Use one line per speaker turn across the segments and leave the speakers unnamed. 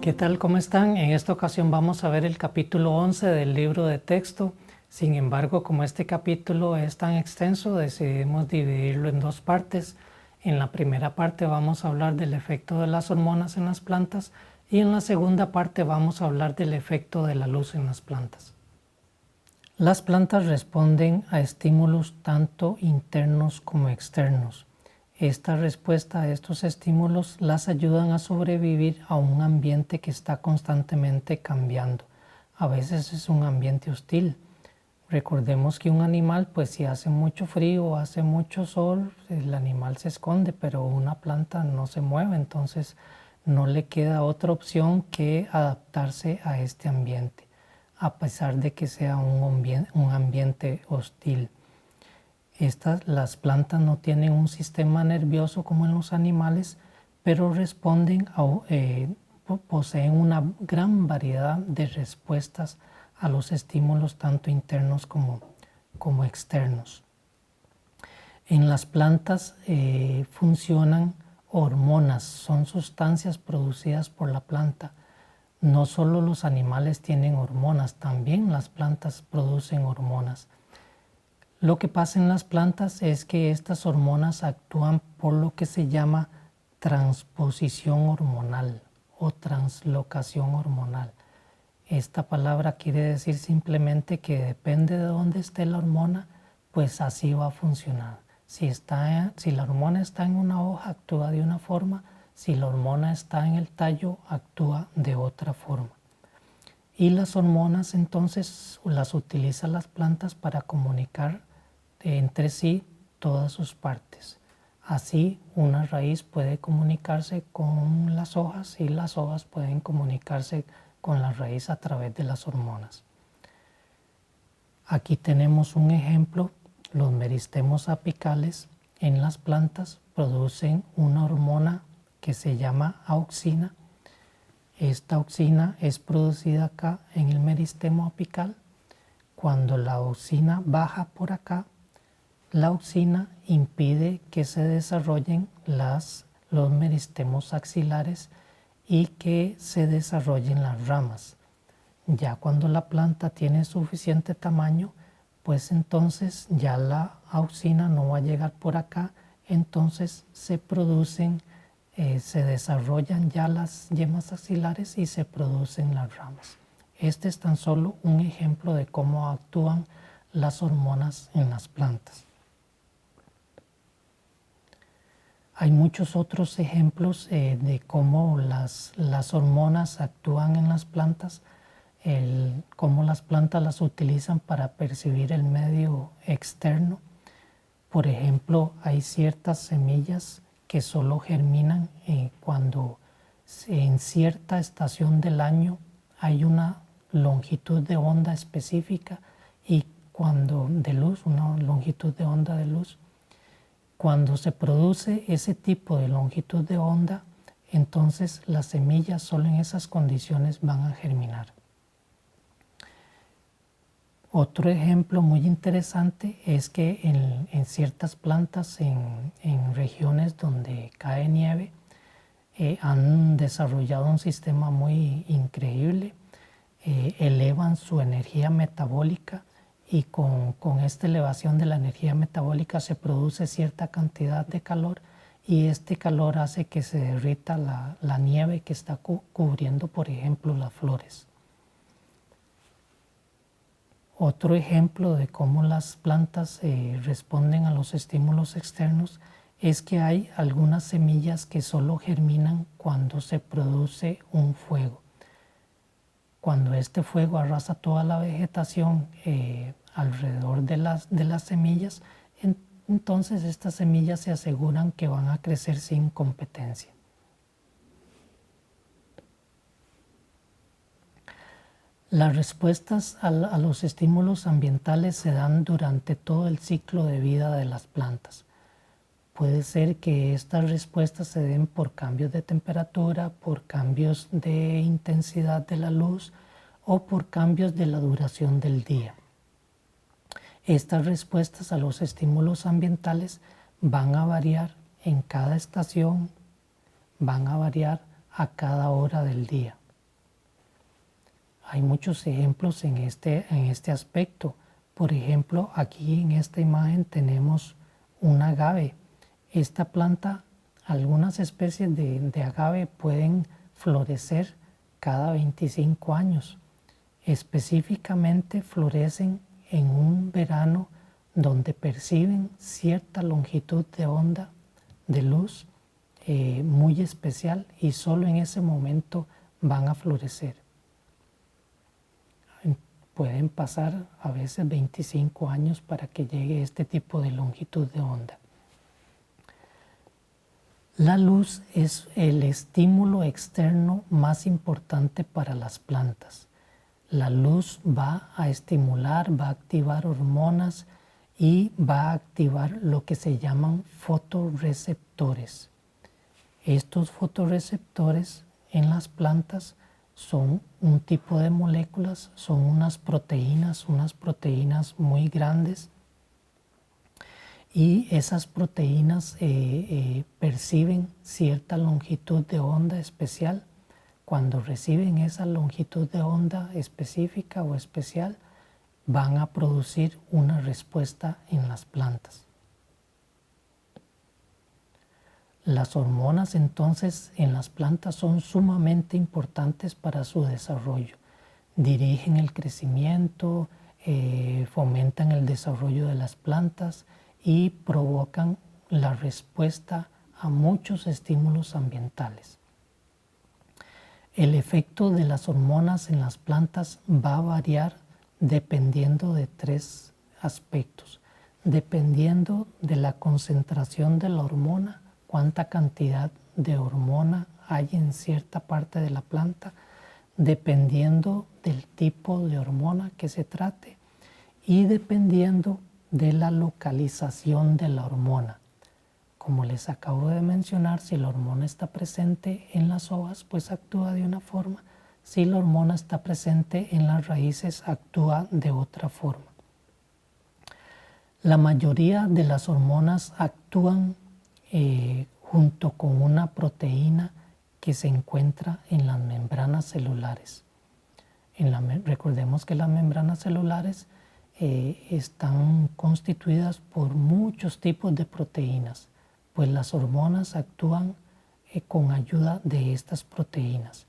¿Qué tal? ¿Cómo están? En esta ocasión vamos a ver el capítulo 11 del libro de texto. Sin embargo, como este capítulo es tan extenso, decidimos dividirlo en dos partes. En la primera parte vamos a hablar del efecto de las hormonas en las plantas y en la segunda parte vamos a hablar del efecto de la luz en las plantas. Las plantas responden a estímulos tanto internos como externos. Esta respuesta a estos estímulos las ayudan a sobrevivir a un ambiente que está constantemente cambiando. A veces es un ambiente hostil. Recordemos que un animal, pues si hace mucho frío o hace mucho sol, el animal se esconde, pero una planta no se mueve, entonces no le queda otra opción que adaptarse a este ambiente, a pesar de que sea un ambiente hostil. Las plantas no tienen un sistema nervioso como en los animales, pero poseen una gran variedad de respuestas a los estímulos tanto internos como externos. En las plantas funcionan hormonas, son sustancias producidas por la planta. No solo los animales tienen hormonas, también las plantas producen hormonas. Lo que pasa en las plantas es que estas hormonas actúan por lo que se llama transposición hormonal o translocación hormonal. Esta palabra quiere decir simplemente que depende de dónde esté la hormona, pues así va a funcionar. Si la hormona está en una hoja, actúa de una forma. Si la hormona está en el tallo, actúa de otra forma. Y las hormonas entonces las utilizan las plantas para comunicar entre sí todas sus partes. Así una raíz puede comunicarse con las hojas y las hojas pueden comunicarse con la raíz a través de las hormonas. Aquí tenemos un ejemplo. Los meristemos apicales en las plantas producen una hormona que se llama auxina. Esta auxina es producida acá en el meristemo apical. Cuando la auxina baja por acá, la auxina impide que se desarrollen los meristemos axilares y que se desarrollen las ramas. Ya cuando la planta tiene suficiente tamaño, pues entonces ya la auxina no va a llegar por acá, entonces se desarrollan ya las yemas axilares y se producen las ramas. Este es tan solo un ejemplo de cómo actúan las hormonas en las plantas. Hay muchos otros ejemplos de cómo las hormonas actúan en las plantas, cómo las plantas las utilizan para percibir el medio externo. Por ejemplo, hay ciertas semillas que solo germinan cuando en cierta estación del año hay una longitud de onda específica y una longitud de onda de luz. Cuando se produce ese tipo de longitud de onda, entonces las semillas solo en esas condiciones van a germinar. Otro ejemplo muy interesante es que en ciertas plantas, en regiones donde cae nieve, han desarrollado un sistema muy increíble, elevan su energía metabólica y con esta elevación de la energía metabólica se produce cierta cantidad de calor y este calor hace que se derrita la nieve que está cubriendo, por ejemplo, las flores. Otro ejemplo de cómo las plantas responden a los estímulos externos es que hay algunas semillas que solo germinan cuando se produce un fuego. Cuando este fuego arrasa toda la vegetación alrededor de las semillas, entonces estas semillas se aseguran que van a crecer sin competencia. Las respuestas a los estímulos ambientales se dan durante todo el ciclo de vida de las plantas. Puede ser que estas respuestas se den por cambios de temperatura, por cambios de intensidad de la luz o por cambios de la duración del día. Estas respuestas a los estímulos ambientales van a variar en cada estación, van a variar a cada hora del día. Hay muchos ejemplos en este aspecto. Por ejemplo, aquí en esta imagen tenemos un agave. Esta planta, algunas especies de agave pueden florecer cada 25 años. Específicamente florecen en un verano donde perciben cierta longitud de onda de luz muy especial y solo en ese momento van a florecer. Pueden pasar a veces 25 años para que llegue este tipo de longitud de onda. La luz es el estímulo externo más importante para las plantas. La luz va a estimular, va a activar hormonas y va a activar lo que se llaman fotorreceptores. Estos fotorreceptores en las plantas son un tipo de moléculas, son unas proteínas muy grandes, y esas proteínas perciben cierta longitud de onda especial. Cuando reciben esa longitud de onda específica o especial, van a producir una respuesta en las plantas. Las hormonas entonces en las plantas son sumamente importantes para su desarrollo. Dirigen el crecimiento, fomentan el desarrollo de las plantas y provocan la respuesta a muchos estímulos ambientales. El efecto de las hormonas en las plantas va a variar dependiendo de tres aspectos. Dependiendo de la concentración de la hormona, cuánta cantidad de hormona hay en cierta parte de la planta, dependiendo del tipo de hormona que se trate y dependiendo de la localización de la hormona. Como les acabo de mencionar, si la hormona está presente en las hojas, pues actúa de una forma. Si la hormona está presente en las raíces, actúa de otra forma. La mayoría de las hormonas actúan junto con una proteína que se encuentra en las membranas celulares. Recordemos que las membranas celulares están constituidas por muchos tipos de proteínas, pues las hormonas actúan con ayuda de estas proteínas.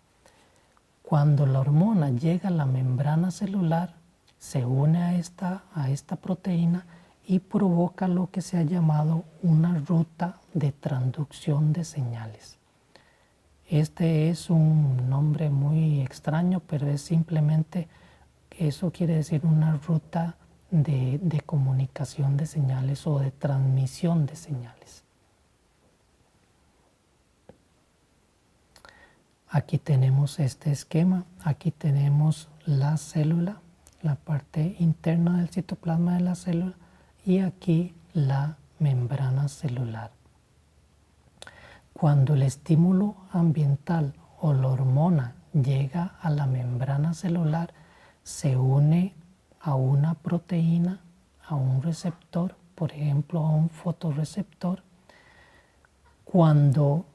Cuando la hormona llega a la membrana celular, se une a esta proteína y provoca lo que se ha llamado una ruta de transducción de señales. Este es un nombre muy extraño, pero es simplemente, eso quiere decir una ruta de comunicación de señales o de transmisión de señales. Aquí tenemos este esquema, aquí tenemos la célula, la parte interna del citoplasma de la célula, y aquí la membrana celular. Cuando el estímulo ambiental o la hormona llega a la membrana celular, se une a una proteína, a un receptor, por ejemplo a un fotorreceptor. Cuando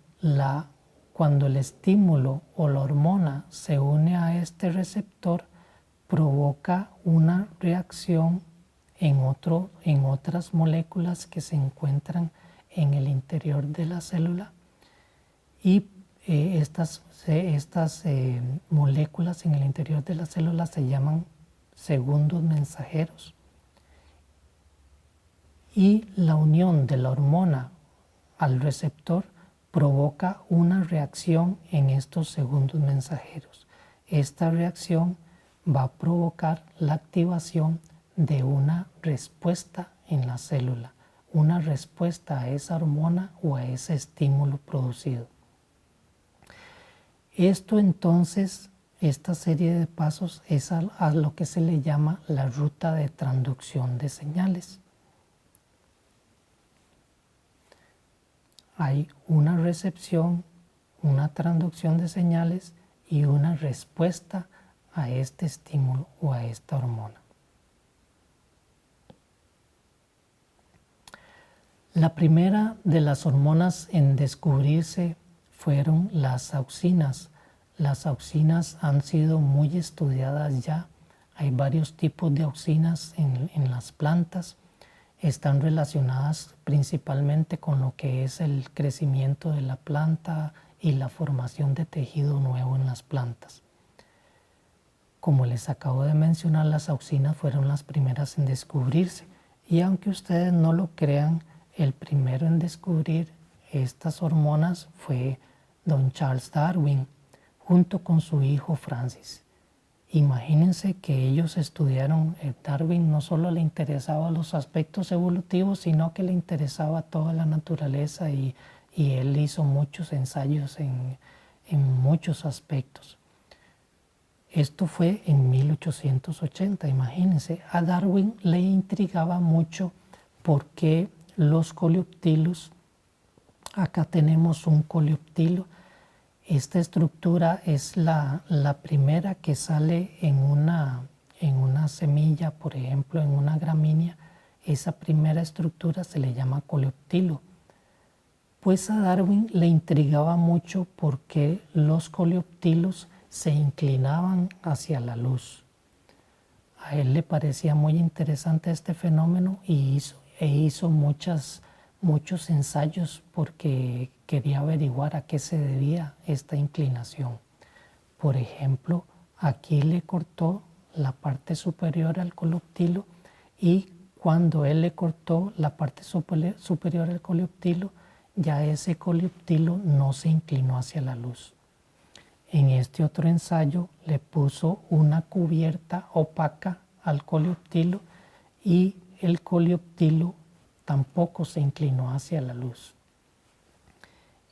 el estímulo o la hormona se une a este receptor, provoca una reacción en otras moléculas que se encuentran en el interior de la célula, y estas moléculas en el interior de la célula se llaman segundos mensajeros, y la unión de la hormona al receptor provoca una reacción en estos segundos mensajeros. Esta reacción va a provocar la activación de una respuesta en la célula, una respuesta a esa hormona o a ese estímulo producido. Esto entonces, esta serie de pasos es a lo que se le llama la ruta de transducción de señales. Hay una recepción, una transducción de señales y una respuesta a este estímulo o a esta hormona. La primera de las hormonas en descubrirse fueron las auxinas. Las auxinas han sido muy estudiadas ya. Hay varios tipos de auxinas en las plantas. Están relacionadas principalmente con lo que es el crecimiento de la planta y la formación de tejido nuevo en las plantas. Como les acabo de mencionar, las auxinas fueron las primeras en descubrirse. Y aunque ustedes no lo crean, el primero en descubrir estas hormonas fue don Charles Darwin, junto con su hijo Francis. Imagínense que ellos estudiaron, Darwin no solo le interesaba los aspectos evolutivos, sino que le interesaba toda la naturaleza y él hizo muchos ensayos en muchos aspectos. Esto fue en 1880, imagínense. A Darwin le intrigaba mucho por qué los coleoptilos, acá tenemos un coleoptilo. Esta estructura es la primera que sale en una semilla, por ejemplo, en una gramínea. Esa primera estructura se le llama coleoptilo. Pues a Darwin le intrigaba mucho por qué los coleoptilos se inclinaban hacia la luz. A él le parecía muy interesante este fenómeno y hizo muchos ensayos porque quería averiguar a qué se debía esta inclinación. Por ejemplo, aquí le cortó la parte superior al coleoptilo y cuando él le cortó la parte superior al coleoptilo, ya ese coleoptilo no se inclinó hacia la luz. En este otro ensayo le puso una cubierta opaca al coleoptilo y el coleoptilo tampoco se inclinó hacia la luz.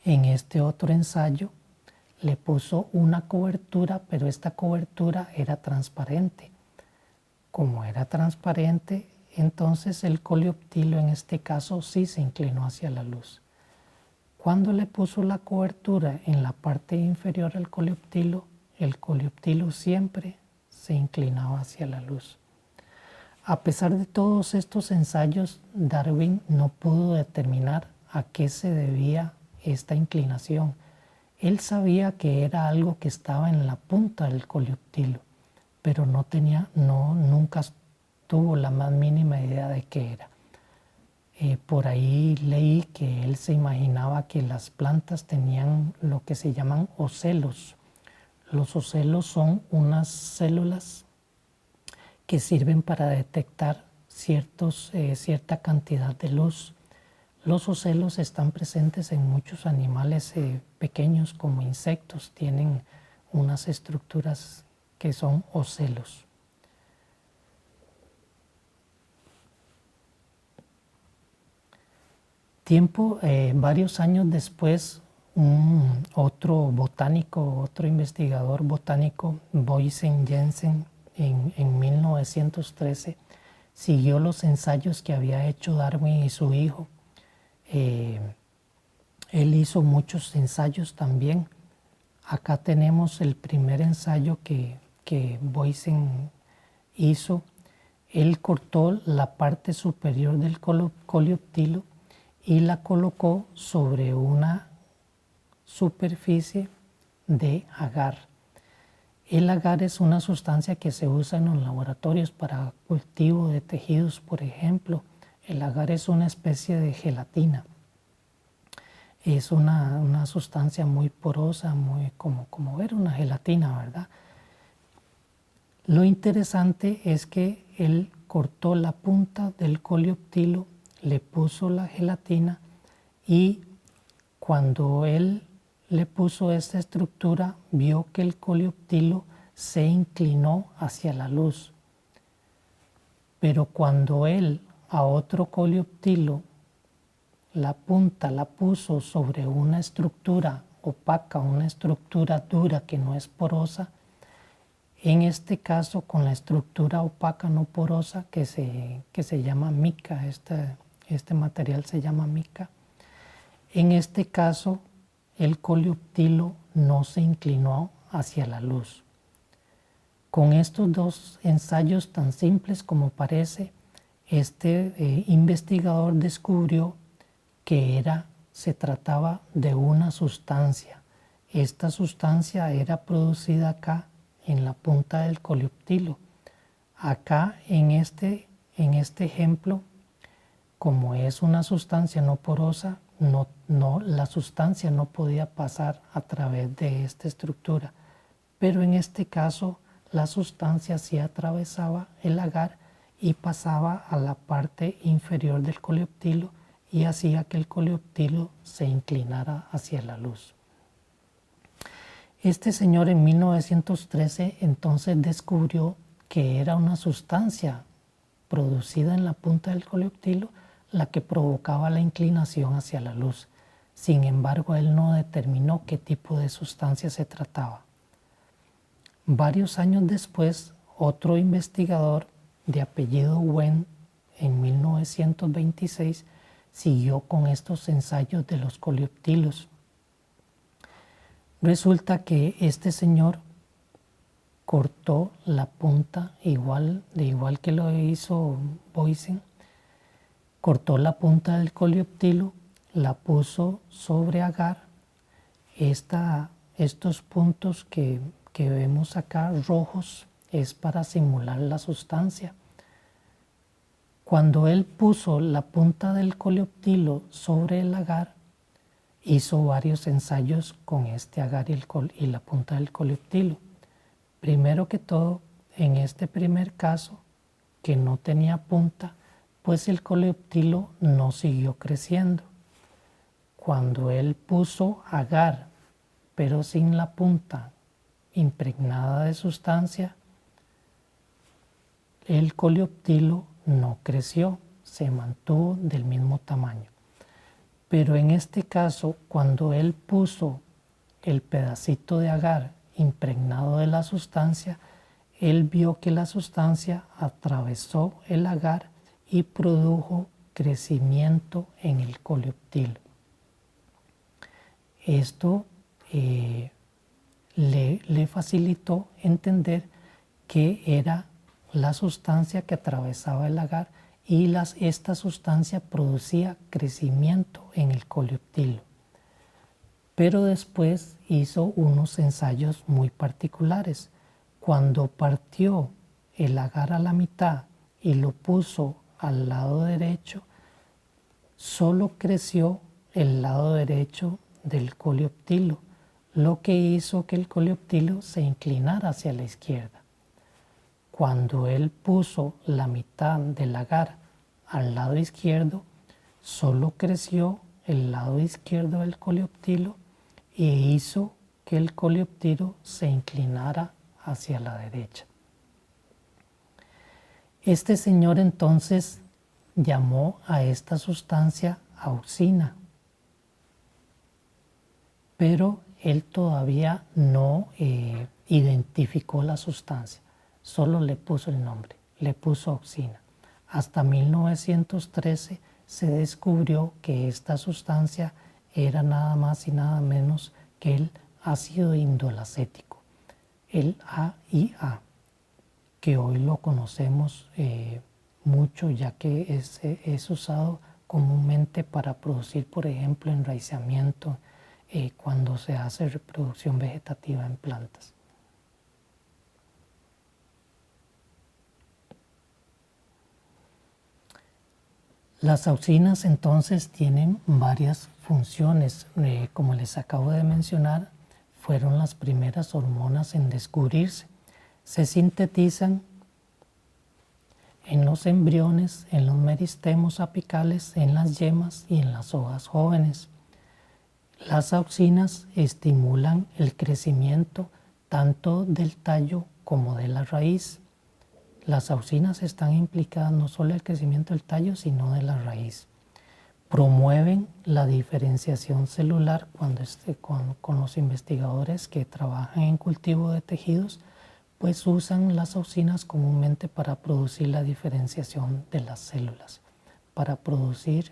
En este otro ensayo le puso una cobertura, pero esta cobertura era transparente. Como era transparente, entonces el coleoptilo en este caso sí se inclinó hacia la luz. Cuando le puso la cobertura en la parte inferior al coleoptilo, el coleoptilo siempre se inclinaba hacia la luz. A pesar de todos estos ensayos, Darwin no pudo determinar a qué se debía esta inclinación. Él sabía que era algo que estaba en la punta del coleoptilo, pero nunca tuvo la más mínima idea de qué era. Por ahí leí que él se imaginaba que las plantas tenían lo que se llaman ocelos. Los ocelos son unas células que sirven para detectar cierta cantidad de luz. Los ocelos están presentes en muchos animales pequeños como insectos, tienen unas estructuras que son ocelos. Varios años después, otro investigador botánico, Boysen Jensen, en 1913, siguió los ensayos que había hecho Darwin y su hijo. Él hizo muchos ensayos también. Acá tenemos el primer ensayo que Boysen hizo. Él cortó la parte superior del coleoptilo y la colocó sobre una superficie de agar. El agar es una sustancia que se usa en los laboratorios para cultivo de tejidos, por ejemplo. El agar es una especie de gelatina. Es una sustancia muy porosa, muy como ver una gelatina, ¿verdad? Lo interesante es que él cortó la punta del coleoptilo, le puso la gelatina y cuando él le puso esta estructura, vio que el coleoptilo se inclinó hacia la luz. Pero cuando él a otro coleoptilo la punta la puso sobre una estructura opaca, una estructura dura que no es porosa, en este caso con la estructura opaca no porosa que se llama mica, este material se llama mica, en este caso el coleoptilo no se inclinó hacia la luz. Con estos dos ensayos tan simples como parece, este investigador descubrió que se trataba de una sustancia esta sustancia era producida acá en la punta del coleoptilo. Acá en este ejemplo, como es una sustancia no porosa, la sustancia no podía pasar a través de esta estructura, pero en este caso la sustancia sí atravesaba el agar y pasaba a la parte inferior del coleoptilo y hacía que el coleoptilo se inclinara hacia la luz. Este señor en 1913 entonces descubrió que era una sustancia producida en la punta del coleoptilo la que provocaba la inclinación hacia la luz. Sin embargo, él no determinó qué tipo de sustancia se trataba. Varios años después, otro investigador de apellido Wen, en 1926, siguió con estos ensayos de los coleoptilos. Resulta que este señor cortó la punta, igual que lo hizo Boysen, cortó la punta del coleoptilo, la puso sobre agar. Estos puntos que vemos acá rojos es para simular la sustancia. Cuando él puso la punta del coleoptilo sobre el agar, hizo varios ensayos con este agar y la punta del coleoptilo. Primero que todo, en este primer caso, que no tenía punta, pues el coleoptilo no siguió creciendo. Cuando él puso agar, pero sin la punta impregnada de sustancia, el coleoptilo no creció, se mantuvo del mismo tamaño. Pero en este caso, cuando él puso el pedacito de agar impregnado de la sustancia, él vio que la sustancia atravesó el agar y produjo crecimiento en el coleoptilo. Esto le facilitó entender que era la sustancia que atravesaba el agar y esta sustancia producía crecimiento en el coleoptilo. Pero después hizo unos ensayos muy particulares. Cuando partió el agar a la mitad y lo puso al lado derecho, solo creció el lado derecho del coleoptilo, lo que hizo que el coleoptilo se inclinara hacia la izquierda. Cuando él puso la mitad del agar al lado izquierdo, solo creció el lado izquierdo del coleoptilo e hizo que el coleoptilo se inclinara hacia la derecha. Este señor entonces llamó a esta sustancia auxina, pero él todavía no identificó la sustancia, solo le puso el nombre, le puso auxina. Hasta 1913 se descubrió que esta sustancia era nada más y nada menos que el ácido indolacético, el AIA, que hoy lo conocemos mucho, ya que es usado comúnmente para producir, por ejemplo, enraizamiento cuando se hace reproducción vegetativa en plantas. Las auxinas entonces tienen varias funciones. Como les acabo de mencionar, fueron las primeras hormonas en descubrirse. Se sintetizan en los embriones, en los meristemos apicales, en las yemas y en las hojas jóvenes. Las auxinas estimulan el crecimiento tanto del tallo como de la raíz. Las auxinas están implicadas no solo en el crecimiento del tallo, sino de la raíz. Promueven la diferenciación celular con los investigadores que trabajan en cultivo de tejidos, pues usan las auxinas comúnmente para producir la diferenciación de las células, para producir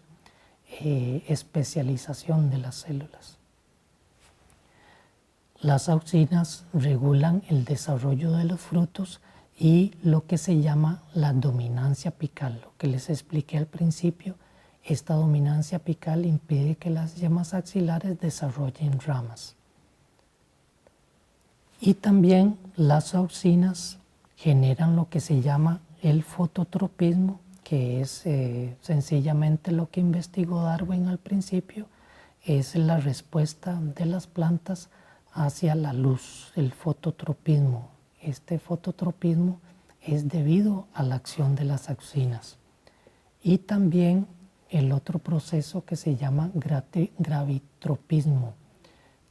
especialización de las células. Las auxinas regulan el desarrollo de los frutos y lo que se llama la dominancia apical. Lo que les expliqué al principio, esta dominancia apical impide que las yemas axilares desarrollen ramas. Y también las auxinas generan lo que se llama el fototropismo, que es sencillamente lo que investigó Darwin al principio, es la respuesta de las plantas hacia la luz, el fototropismo. Este fototropismo es debido a la acción de las auxinas. Y también el otro proceso que se llama gravitropismo,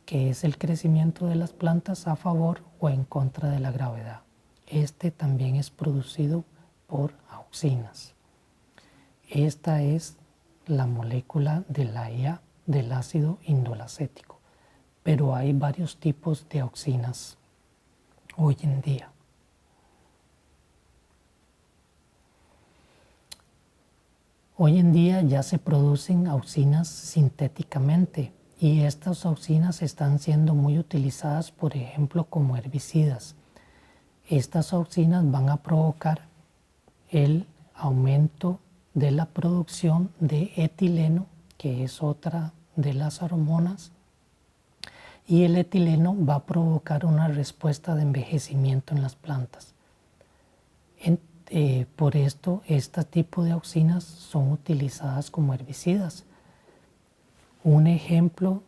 que es el crecimiento de las plantas a favor o en contra de la gravedad. Este también es producido por auxinas. Esta es la molécula de la IA del ácido indolacético, pero hay varios tipos de auxinas hoy en día. Hoy en día ya se producen auxinas sintéticamente y estas auxinas están siendo muy utilizadas, por ejemplo, como herbicidas. Estas auxinas van a provocar el aumento de la producción de etileno, que es otra de las hormonas, y el etileno va a provocar una respuesta de envejecimiento en las plantas. Por esto, este tipo de auxinas son utilizadas como herbicidas. Un ejemplo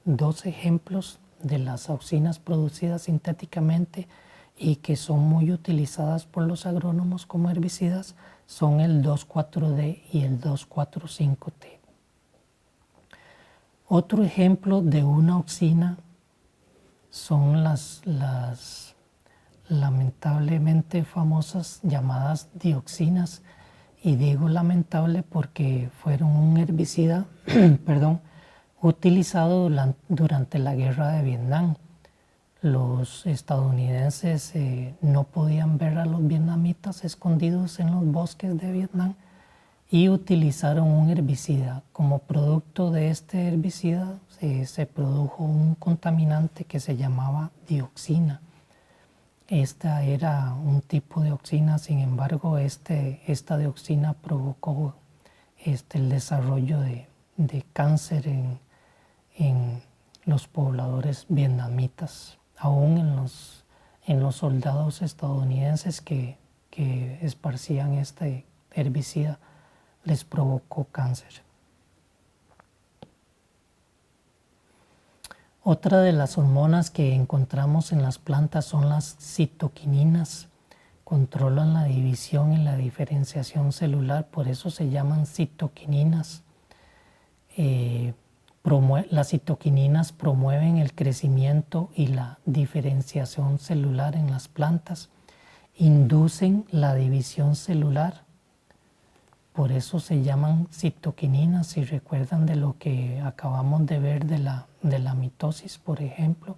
dos ejemplos de las auxinas producidas sintéticamente y que son muy utilizadas por los agrónomos como herbicidas son el 2,4-D y el 2,4,5-T. Otro ejemplo de una auxina son las lamentablemente famosas llamadas dioxinas, y digo lamentable porque fueron un herbicida utilizado durante la guerra de Vietnam. Los estadounidenses no podían ver a los vietnamitas escondidos en los bosques de Vietnam y utilizaron un herbicida. Como producto de este herbicida se produjo un contaminante que se llamaba dioxina. Esta era un tipo de auxina, sin embargo, esta dioxina provocó el desarrollo de cáncer en los pobladores vietnamitas, aún en los soldados estadounidenses que esparcían este herbicida, les provocó cáncer. Otra de las hormonas que encontramos en las plantas son las citoquininas. Controlan la división y la diferenciación celular, por eso se llaman citoquininas. Las citoquininas promueven el crecimiento y la diferenciación celular en las plantas, inducen la división celular, por eso se llaman citoquininas. Si recuerdan de lo que acabamos de ver de la mitosis, por ejemplo,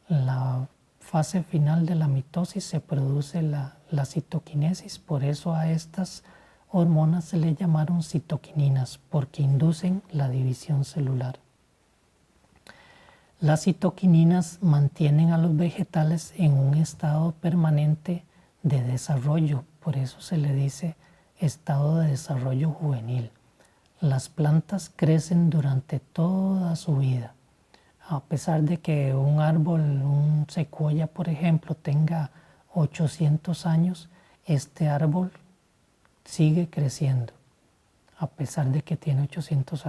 la fase final de la mitosis se produce la citoquinesis, por eso a estas hormonas se le llamaron citoquininas, porque inducen la división celular. Las citoquininas mantienen a los vegetales en un estado permanente de desarrollo, por eso se le dice estado de desarrollo juvenil. Las plantas crecen durante toda su vida. A pesar de que un árbol, un secuoya, por ejemplo, tenga 800 años, este árbol sigue creciendo, a pesar de que tiene 800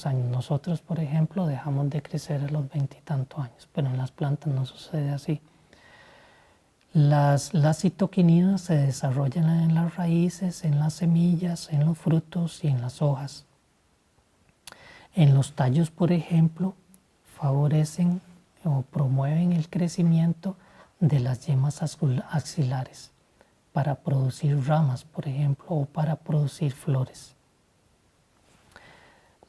años. Nosotros, por ejemplo, dejamos de crecer a los 20 y tantos años, pero en las plantas no sucede así. Las citoquininas se desarrollan en las raíces, en las semillas, en los frutos y en las hojas. En los tallos, por ejemplo, favorecen o promueven el crecimiento de las yemas axilares para producir ramas, por ejemplo, o para producir flores.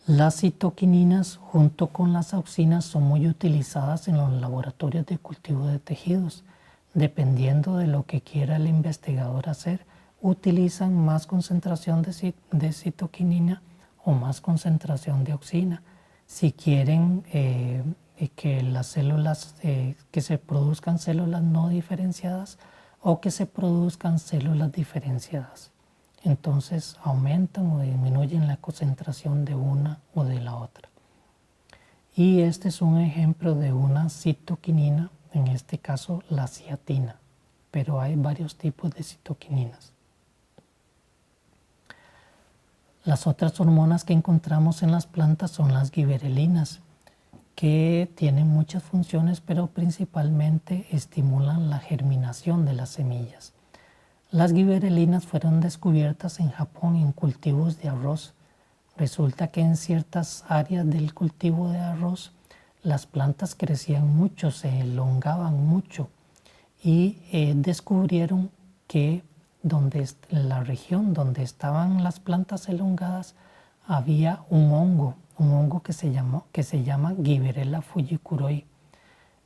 Las citoquininas, junto con las auxinas, son muy utilizadas en los laboratorios de cultivo de tejidos. Dependiendo de lo que quiera el investigador hacer, utilizan más concentración de citoquinina o más concentración de auxina. Si quieren que las células, que se produzcan células no diferenciadas o que se produzcan células diferenciadas, entonces aumentan o disminuyen la concentración de una o de la otra. Y este es un ejemplo de una citoquinina, en este caso la ciatina, pero hay varios tipos de citoquininas. Las otras hormonas que encontramos en las plantas son las giberelinas, que tienen muchas funciones, pero principalmente estimulan la germinación de las semillas. Las giberelinas fueron descubiertas en Japón en cultivos de arroz. Resulta que en ciertas áreas del cultivo de arroz las plantas crecían mucho, se elongaban mucho y descubrieron que en la región donde estaban las plantas elongadas había un hongo que se llama Gibberella fujikuroi.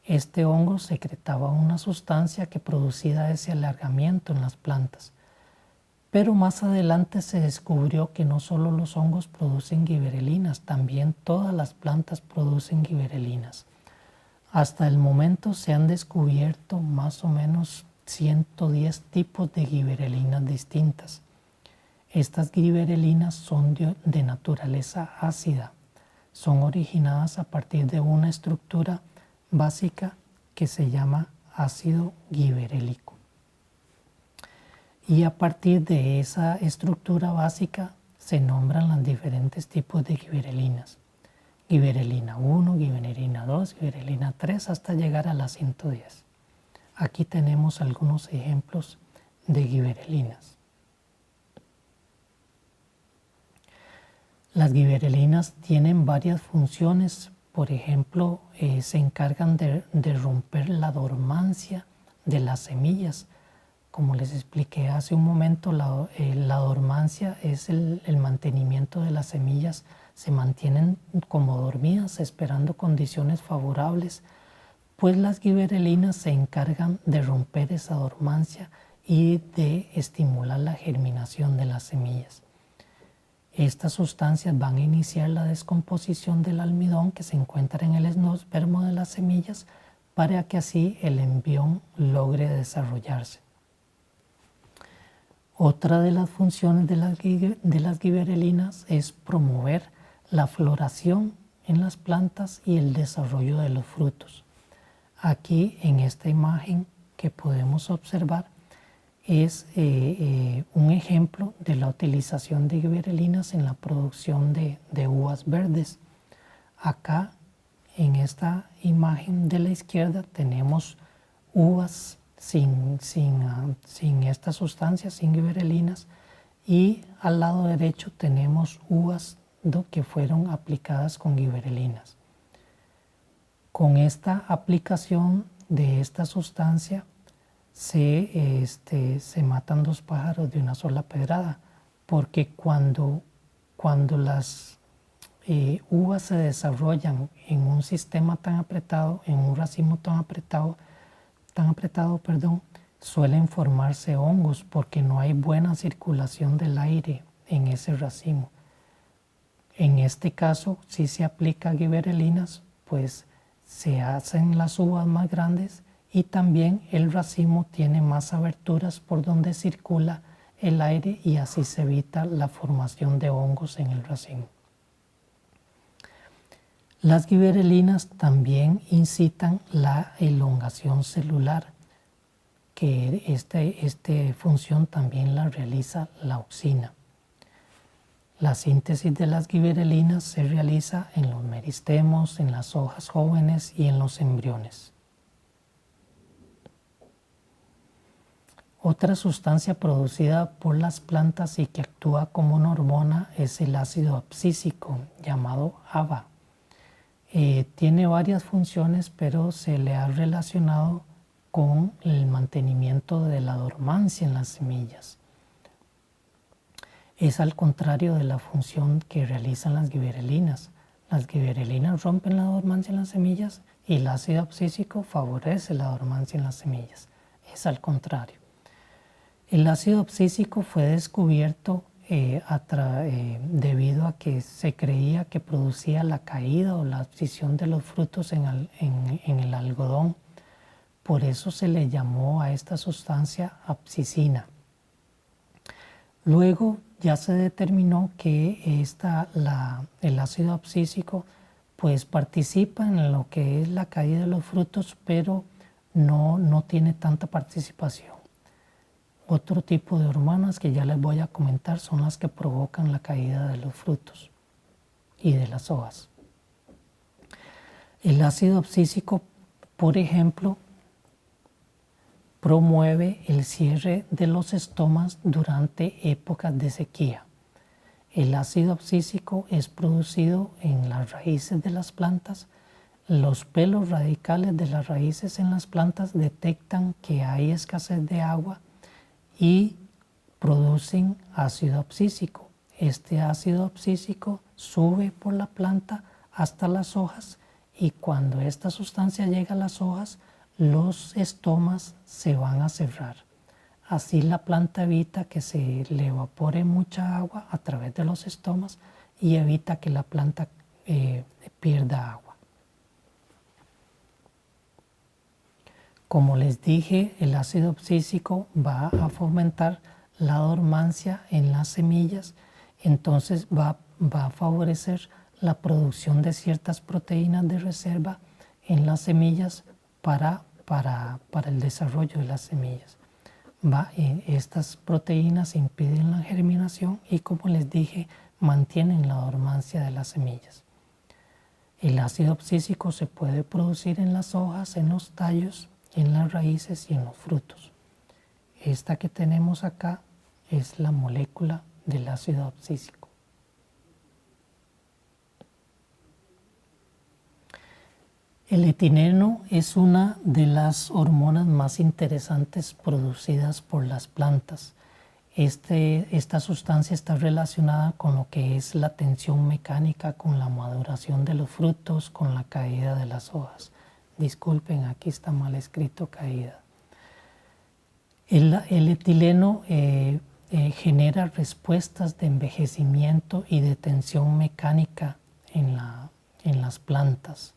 Este hongo secretaba una sustancia que producía ese alargamiento en las plantas. Pero más adelante se descubrió que no solo los hongos producen giberelinas, también todas las plantas producen giberelinas. Hasta el momento se han descubierto más o menos 110 tipos de giberelinas distintas. Estas giberelinas son de naturaleza ácida. Son originadas a partir de una estructura básica que se llama ácido giberélico. Y a partir de esa estructura básica se nombran los diferentes tipos de giberelinas. Giberelina 1, giberelina 2, giberelina 3, hasta llegar a la 110. Aquí tenemos algunos ejemplos de giberelinas. Las giberelinas tienen varias funciones. Por ejemplo, se encargan de romper la dormancia de las semillas. Como les expliqué hace un momento, la dormancia es el mantenimiento de las semillas. Se mantienen como dormidas esperando condiciones favorables, pues las giberelinas se encargan de romper esa dormancia y de estimular la germinación de las semillas. Estas sustancias van a iniciar la descomposición del almidón que se encuentra en el endospermo de las semillas para que así el embrión logre desarrollarse. Otra de las funciones de las giberelinas es promover la floración en las plantas y el desarrollo de los frutos. Aquí en esta imagen que podemos observar es un ejemplo de la utilización de giberelinas en la producción de uvas verdes. Acá en esta imagen de la izquierda tenemos uvas sin esta sustancia, sin giberelinas, y al lado derecho tenemos uvas que fueron aplicadas con giberelinas. Con esta aplicación de esta sustancia se matan dos pájaros de una sola pedrada, porque cuando las uvas se desarrollan en un sistema tan apretado, en un racimo tan apretado, suelen formarse hongos porque no hay buena circulación del aire en ese racimo. En este caso, si se aplica giberelinas, pues se hacen las uvas más grandes y también el racimo tiene más aberturas por donde circula el aire y así se evita la formación de hongos en el racimo. Las giberelinas también incitan la elongación celular, que esta función también la realiza la auxina. La síntesis de las giberelinas se realiza en los meristemos, en las hojas jóvenes y en los embriones. Otra sustancia producida por las plantas y que actúa como una hormona es el ácido abscísico, llamado ABA. Tiene varias funciones, pero se le ha relacionado con el mantenimiento de la dormancia en las semillas. Es al contrario de la función que realizan las giberelinas. Las giberelinas rompen la dormancia en las semillas y el ácido abscísico favorece la dormancia en las semillas. Es al contrario. El ácido abscísico fue descubierto debido a que se creía que producía la caída o la abscisión de los frutos en el algodón. Por eso se le llamó a esta sustancia abscisina. Luego ya se determinó que el ácido abscísico pues participa en lo que es la caída de los frutos, pero no tiene tanta participación. Otro tipo de hormonas que ya les voy a comentar son las que provocan la caída de los frutos y de las hojas. El ácido abscísico, por ejemplo, promueve el cierre de los estomas durante épocas de sequía. El ácido abscísico es producido en las raíces de las plantas. Los pelos radicales de las raíces en las plantas detectan que hay escasez de agua y producen ácido abscísico. Este ácido abscísico sube por la planta hasta las hojas y cuando esta sustancia llega a las hojas, los estomas se van a cerrar. Así la planta evita que se le evapore mucha agua a través de los estomas y evita que la planta pierda agua. Como les dije, el ácido abscísico va a fomentar la dormancia en las semillas, entonces va a favorecer la producción de ciertas proteínas de reserva en las semillas para el desarrollo de las semillas. Estas proteínas impiden la germinación y, como les dije, mantienen la dormancia de las semillas. El ácido abscísico se puede producir en las hojas, en los tallos, en las raíces y en los frutos. Esta que tenemos acá es la molécula del ácido abscísico. El etileno es una de las hormonas más interesantes producidas por las plantas. Esta sustancia está relacionada con lo que es la tensión mecánica, con la maduración de los frutos, con la caída de las hojas. Disculpen, aquí está mal escrito caída. El etileno genera respuestas de envejecimiento y de tensión mecánica en las plantas.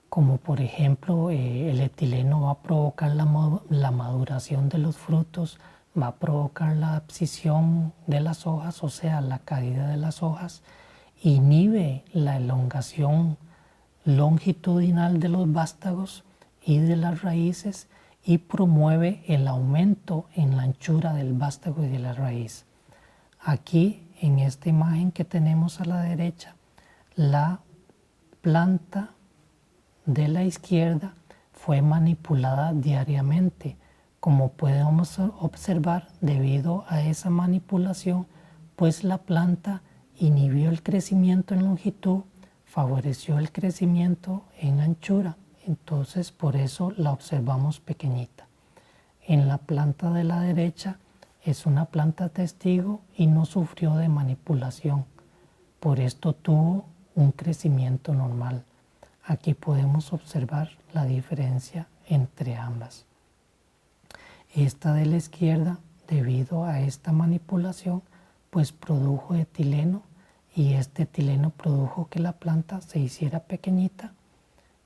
Como por ejemplo, el etileno va a provocar la maduración de los frutos, va a provocar la abscisión de las hojas, o sea, la caída de las hojas, inhibe la elongación longitudinal de los vástagos y de las raíces y promueve el aumento en la anchura del vástago y de la raíz. Aquí, en esta imagen que tenemos a la derecha, la planta de la izquierda fue manipulada diariamente. Como podemos observar, debido a esa manipulación, pues la planta inhibió el crecimiento en longitud, favoreció el crecimiento en anchura, entonces por eso la observamos pequeñita. En la planta de la derecha es una planta testigo y no sufrió de manipulación, por esto tuvo un crecimiento normal. Aquí podemos observar la diferencia entre ambas. Esta de la izquierda, debido a esta manipulación, pues produjo etileno y este etileno produjo que la planta se hiciera pequeñita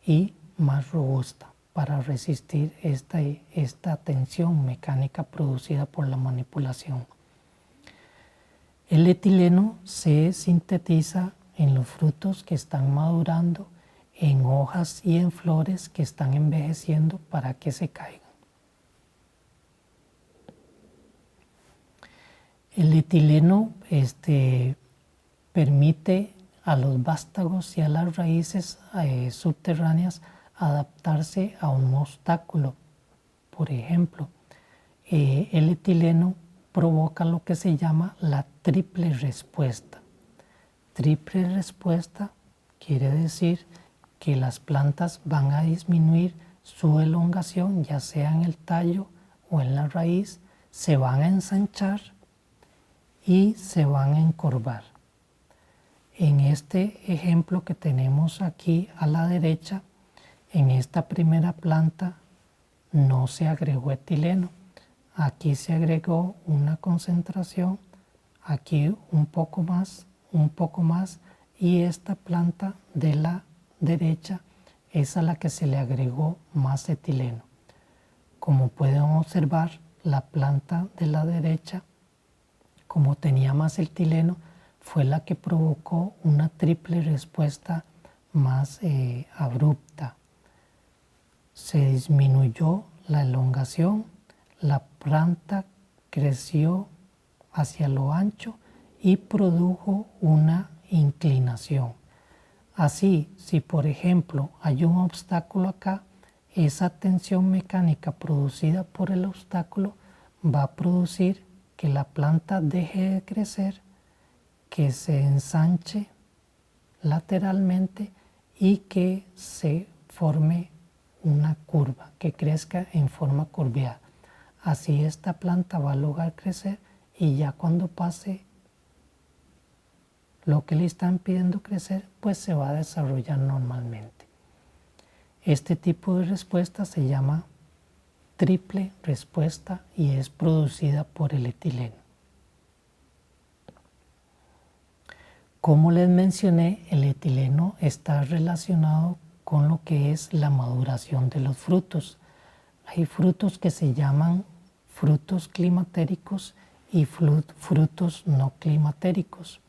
y más robusta para resistir esta tensión mecánica producida por la manipulación. El etileno se sintetiza en los frutos que están madurando, en hojas y en flores que están envejeciendo para que se caigan. El etileno permite a los vástagos y a las raíces subterráneas adaptarse a un obstáculo. Por ejemplo, el etileno provoca lo que se llama la triple respuesta. Triple respuesta quiere decir que las plantas van a disminuir su elongación, ya sea en el tallo o en la raíz, se van a ensanchar y se van a encorvar. En este ejemplo que tenemos aquí a la derecha, en esta primera planta no se agregó etileno. Aquí se agregó una concentración, aquí un poco más, y esta planta de la derecha es a la que se le agregó más etileno. Como pueden observar, la planta de la derecha, como tenía más etileno, fue la que provocó una triple respuesta más abrupta. Se disminuyó la elongación, la planta creció hacia lo ancho y produjo una inclinación. Así, si por ejemplo hay un obstáculo acá, esa tensión mecánica producida por el obstáculo va a producir que la planta deje de crecer, que se ensanche lateralmente y que se forme una curva, que crezca en forma curveada. Así esta planta va a lograr crecer y ya cuando pase lo que le están pidiendo crecer, pues se va a desarrollar normalmente. Este tipo de respuesta se llama triple respuesta y es producida por el etileno. Como les mencioné, el etileno está relacionado con lo que es la maduración de los frutos. Hay frutos que se llaman frutos climatéricos y frutos no climatéricos.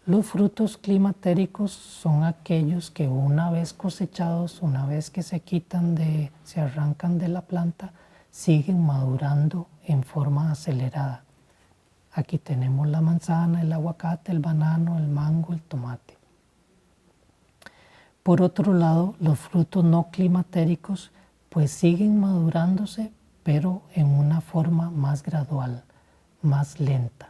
Los frutos climatéricos son aquellos que una vez cosechados, una vez que se arrancan de la planta, siguen madurando en forma acelerada. Aquí tenemos la manzana, el aguacate, el banano, el mango, el tomate. Por otro lado, los frutos no climatéricos pues siguen madurándose, pero en una forma más gradual, más lenta.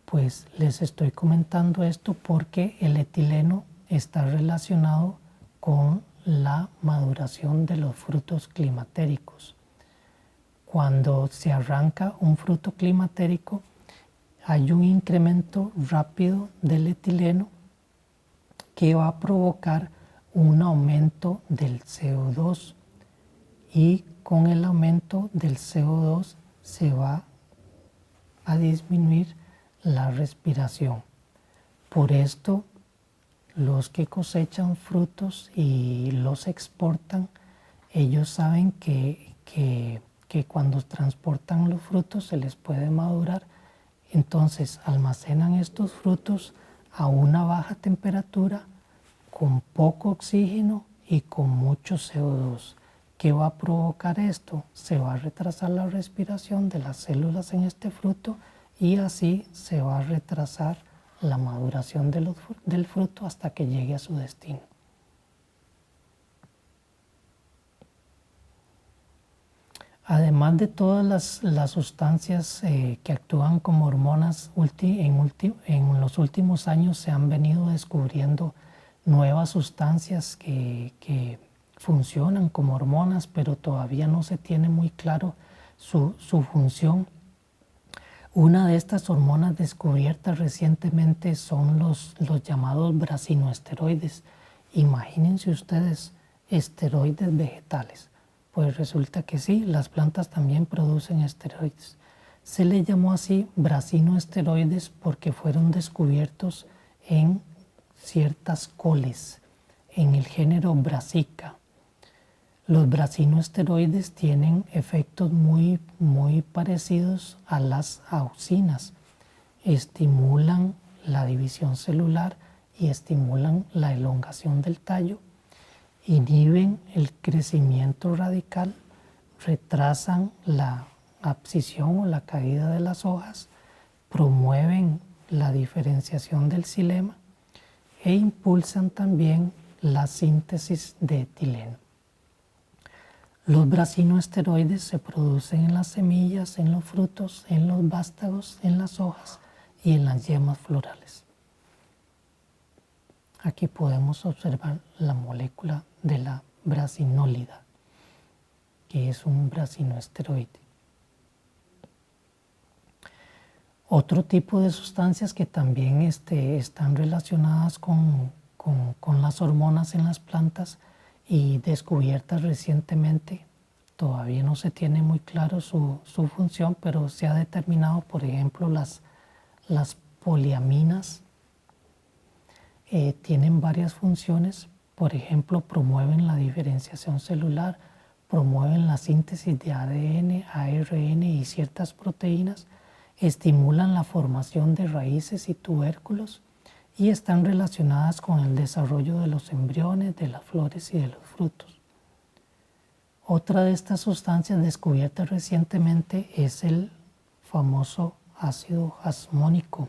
Pues les estoy comentando esto porque el etileno está relacionado con la maduración de los frutos climatéricos. Cuando se arranca un fruto climatérico, hay un incremento rápido del etileno que va a provocar un aumento del CO2 y con el aumento del CO2 se va a disminuir la respiración. Por esto, los que cosechan frutos y los exportan, ellos saben que cuando transportan los frutos se les puede madurar, entonces almacenan estos frutos a una baja temperatura, con poco oxígeno y con mucho CO2. ¿Qué va a provocar esto? Se va a retrasar la respiración de las células en este fruto y así se va a retrasar la maduración del fruto hasta que llegue a su destino. Además de todas las sustancias que actúan como hormonas, en los últimos años se han venido descubriendo nuevas sustancias que funcionan como hormonas, pero todavía no se tiene muy claro su función. Una de estas hormonas descubiertas recientemente son los llamados brasinoesteroides. Imagínense ustedes, esteroides vegetales. Pues resulta que sí, las plantas también producen esteroides. Se le llamó así brasinoesteroides porque fueron descubiertos en ciertas coles, en el género Brassica. Los brasinoesteroides tienen efectos muy parecidos a las auxinas. Estimulan la división celular y estimulan la elongación del tallo, inhiben el crecimiento radical, retrasan la abscisión o la caída de las hojas, promueven la diferenciación del xilema e impulsan también la síntesis de etileno. Los brasinoesteroides se producen en las semillas, en los frutos, en los vástagos, en las hojas y en las yemas florales. Aquí podemos observar la molécula de la brasinólida, que es un brasinoesteroide. Otro tipo de sustancias que también están relacionadas con las hormonas en las plantas y descubiertas recientemente, todavía no se tiene muy claro su función, pero se ha determinado, por ejemplo, las poliaminas tienen varias funciones. Por ejemplo, promueven la diferenciación celular, promueven la síntesis de ADN, ARN y ciertas proteínas. estimulan la formación de raíces y tubérculos y están relacionadas con el desarrollo de los embriones, de las flores y de los frutos. Otra de estas sustancias descubiertas recientemente es el famoso ácido jasmónico.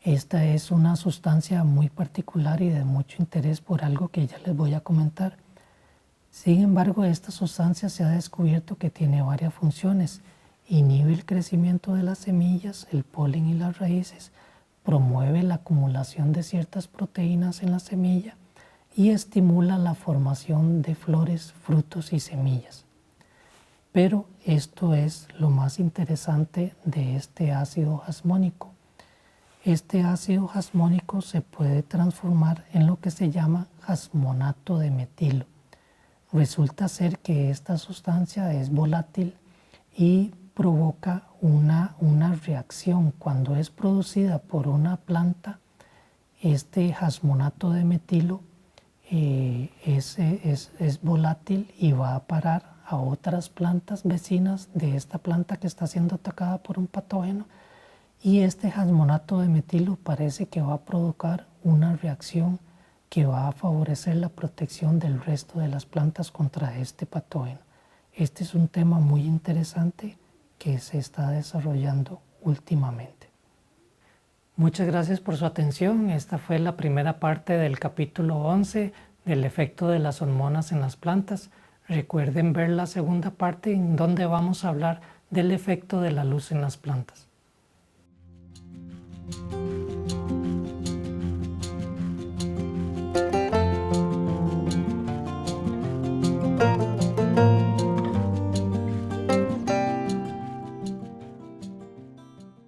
Esta es una sustancia muy particular y de mucho interés por algo que ya les voy a comentar. Sin embargo, esta sustancia se ha descubierto que tiene varias funciones. Inhibe el crecimiento de las semillas, el polen y las raíces, promueve la acumulación de ciertas proteínas en la semilla y estimula la formación de flores, frutos y semillas. Pero esto es lo más interesante de este ácido jasmónico. Este ácido jasmónico se puede transformar en lo que se llama jasmonato de metilo. Resulta ser que esta sustancia es volátil y provoca una reacción. Cuando es producida por una planta, este jasmonato de metilo es volátil y va a parar a otras plantas vecinas de esta planta que está siendo atacada por un patógeno, y este jasmonato de metilo parece que va a provocar una reacción que va a favorecer la protección del resto de las plantas contra este patógeno. Este es un tema muy interesante que se está desarrollando últimamente. Muchas gracias por su atención. Esta fue la primera parte del capítulo 11 del efecto de las hormonas en las plantas. Recuerden ver la segunda parte en donde vamos a hablar del efecto de la luz en las plantas.